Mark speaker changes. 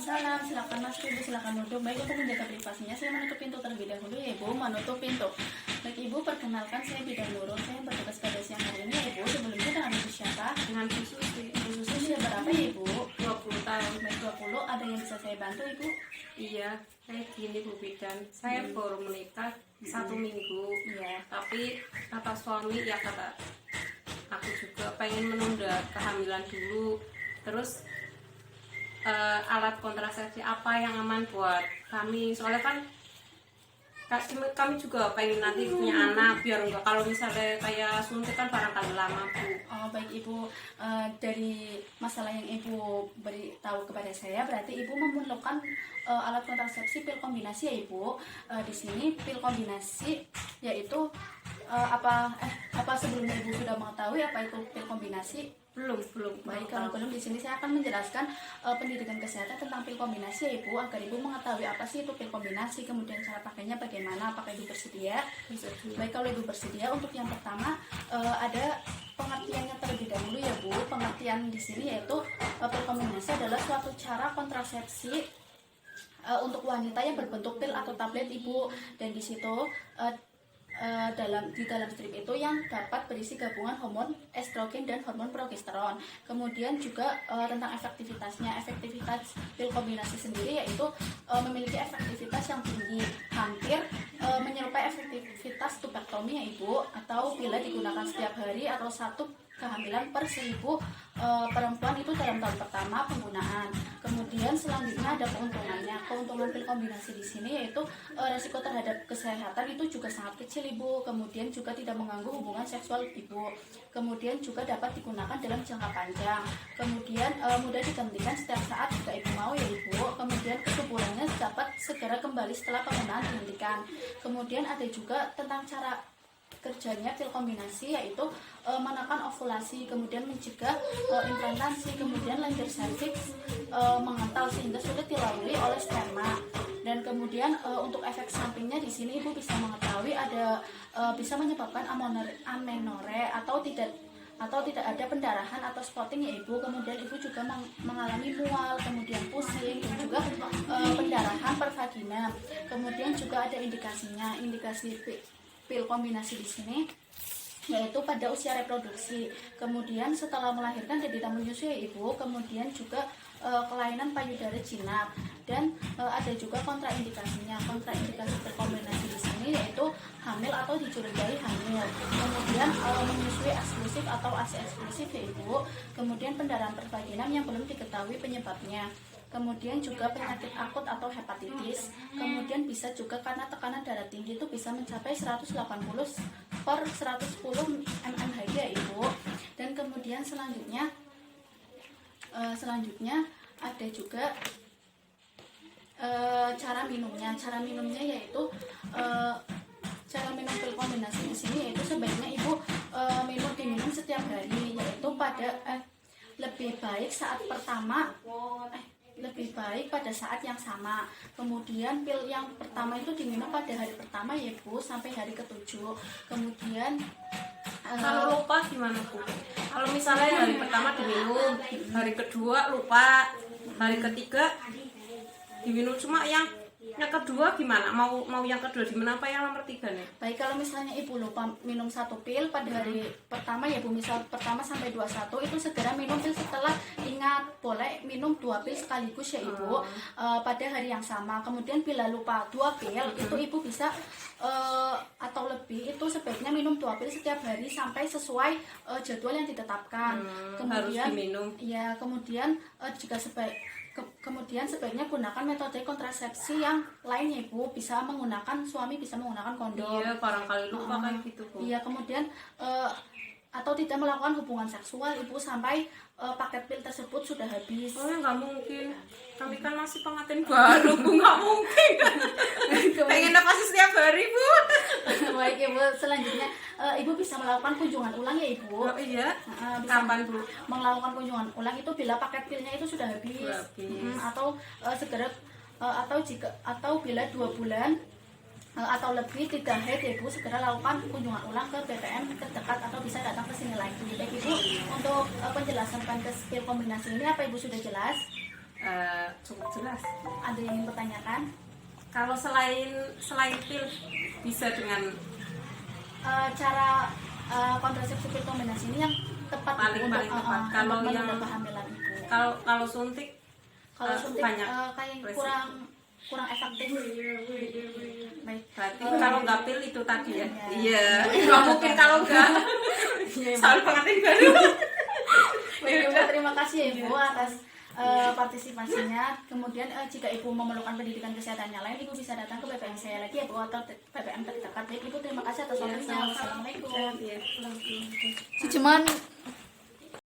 Speaker 1: Waalaikumsalam, silakan masuk Ibu, silakan duduk. Baik, untuk menjaga privasinya saya menutup pintu terlebih dahulu ya Ibu, menutup pintu. Baik Ibu, perkenalkan saya Bidan Nurul, saya bertugas pada siang hari ini ya Ibu. Sebelumnya dengan Ibu siapa?
Speaker 2: Dengan Bu Susi.
Speaker 1: Ibu Susi sudah berapa ya Ibu?
Speaker 2: 20 tahun.
Speaker 1: Baik 20, ada yang bisa saya bantu Ibu?
Speaker 2: Iya, kayak gini Bu Bidan. Saya baru menikah 1 minggu.
Speaker 1: Iya.
Speaker 2: Tapi kata suami ya kata aku juga pengen menunda kehamilan dulu. Terus alat kontrasepsi apa yang aman buat kami? Soalnya kan kami juga pengen nanti punya anak, biar enggak kalau misalnya kayak suntik kan barangkali lama Bu.
Speaker 1: Oh baik Ibu, dari masalah yang Ibu beritahu kepada saya, berarti Ibu memerlukan alat kontrasepsi pil kombinasi ya Ibu. Di sini pil kombinasi yaitu apa sebelumnya Ibu sudah mengetahui apa itu pil kombinasi?
Speaker 2: Belum.
Speaker 1: Baik, kalau belum di sini saya akan menjelaskan pendidikan kesehatan tentang pil kombinasi ya Ibu, agar Ibu mengetahui apa sih itu pil kombinasi, kemudian cara pakainya bagaimana, apakah Ibu bersedia? Baik, kalau Ibu bersedia, untuk yang pertama ada pengertiannya terlebih dahulu ya Bu. Pengertian di sini yaitu pil kombinasi adalah suatu cara kontrasepsi untuk wanita yang berbentuk pil atau tablet Ibu, dan di situ di dalam strip itu yang dapat berisi gabungan hormon estrogen dan hormon progesteron. Kemudian juga tentang efektivitasnya, efektivitas pil kombinasi sendiri yaitu memiliki efektivitas yang tinggi, hampir menyerupai efektivitas tubektomi ya Ibu, atau bila digunakan setiap hari atau satu kehamilan per 1000 perempuan itu dalam tahun pertama penggunaan. Kemudian selanjutnya ada keuntungannya. Keuntungan pil kombinasi di sini yaitu resiko terhadap kesehatan itu juga sangat kecil Ibu. Kemudian juga tidak mengganggu hubungan seksual Ibu. Kemudian juga dapat digunakan dalam jangka panjang. Kemudian mudah digantikan setiap saat jika Ibu mau ya Ibu. Kemudian kesuburannya dapat segera kembali setelah penggunaan dihentikan. Kemudian ada juga tentang cara kerjanya pil kombinasi, yaitu menekan ovulasi, kemudian mencegah implantasi, kemudian lendir serviks mengental sehingga sulit dilalui oleh sperma. Dan kemudian untuk efek sampingnya di sini Ibu bisa mengetahui ada bisa menyebabkan amenore atau tidak ada pendarahan atau spotting ya Ibu. Kemudian Ibu juga mengalami mual, kemudian pusing, dan juga pendarahan per vagina. Kemudian juga ada indikasinya, indikasi pil kombinasi di sini yaitu pada usia reproduksi, kemudian setelah melahirkan dan tidak menyusui ya Ibu, kemudian juga kelainan payudara jinak, dan ada juga kontraindikasinya. Kontraindikasi pil kombinasi di sini yaitu hamil atau dicurigai hamil, kemudian menyusui eksklusif atau ASI eksklusif ya Ibu, kemudian pendarahan pervaginam yang belum diketahui penyebabnya. Kemudian juga penyakit akut atau hepatitis. Kemudian bisa juga karena tekanan darah tinggi itu bisa mencapai 180 per 110 mmHg ya Ibu. Dan kemudian selanjutnya ada juga cara minumnya. Cara minumnya yaitu cara minum pil kombinasi di sini yaitu sebaiknya Ibu diminum setiap hari, yaitu lebih baik pada saat yang sama. Kemudian pil yang pertama itu diminum pada hari pertama ya Bu, sampai hari ke-7. Kemudian
Speaker 2: kalau lupa gimana Bu? Kalau misalnya hari pertama diminum, hari kedua lupa, hari ketiga diminum, cuma yang kedua gimana? Mau yang kedua gimana, apa yang nomor 3 nih?
Speaker 1: Baik, kalau misalnya Ibu lupa minum 1 pil pada hari pertama ya Bu, misal pertama sampai 21, itu segera minum pil setelah. Ingat, boleh minum 2 pil sekaligus ya Ibu, pada hari yang sama. Kemudian bila lupa 2 pil itu Ibu bisa atau lebih itu sebaiknya minum 2 pil setiap hari sampai sesuai jadwal yang ditetapkan. Kemudian
Speaker 2: harus diminum.
Speaker 1: Ya, kemudian kemudian sebaiknya gunakan metode kontrasepsi yang lain ya Ibu. Suami bisa menggunakan kondom.
Speaker 2: Iya, barangkali lupa kayak gitu Bu.
Speaker 1: Iya, kemudian atau tidak melakukan hubungan seksual Ibu sampai paket pil tersebut sudah habis.
Speaker 2: Oh ya, nggak mungkin. Kami kan masih pengantin baru Bu, nggak mungkin. Pengen apa sih setiap hari Bu?
Speaker 1: Baik Ibu, selanjutnya Ibu bisa melakukan kunjungan ulang ya Ibu.
Speaker 2: Oh iya.
Speaker 1: Kapan Bu? Melakukan kunjungan ulang itu bila paket pilnya itu sudah habis. Atau segera atau bila 2 bulan atau lebih tidak haid ya Ibu, segera lakukan kunjungan ulang ke BPM terdekat atau bisa datang ke sini lagi. Baik Ibu, untuk penjelasan pankes pil kombinasi ini apa Ibu sudah jelas?
Speaker 2: cukup jelas.
Speaker 1: Ada yang ingin bertanyakan?
Speaker 2: Kalau selain pil bisa dengan
Speaker 1: Cara kontrasepsi pil kombinasi ini yang tepat
Speaker 2: Paling tepat. Kalau
Speaker 1: untuk
Speaker 2: yang-
Speaker 1: menunda kehamilan ibu.
Speaker 2: kalau suntik
Speaker 1: Kalau suntik
Speaker 2: banyak
Speaker 1: kayak
Speaker 2: resiko.
Speaker 1: kurang efektif. Baik.
Speaker 2: Berarti kalau nggak pil itu tadi ya.
Speaker 1: Iya.
Speaker 2: Iya. Nggak mungkin kalau nggak. Soal pengantin baru.
Speaker 1: Baik, Ibu, terima kasih ya Ibu atas partisipasinya. Kemudian jika Ibu memerlukan pendidikan kesehatan yang lain, Ibu bisa datang ke PPM saya lagi ya Bu, atau PPM terdekat. Baik Ibu, terima kasih atas waktunya. Wassalamualaikum.
Speaker 2: Iya.
Speaker 1: Cuman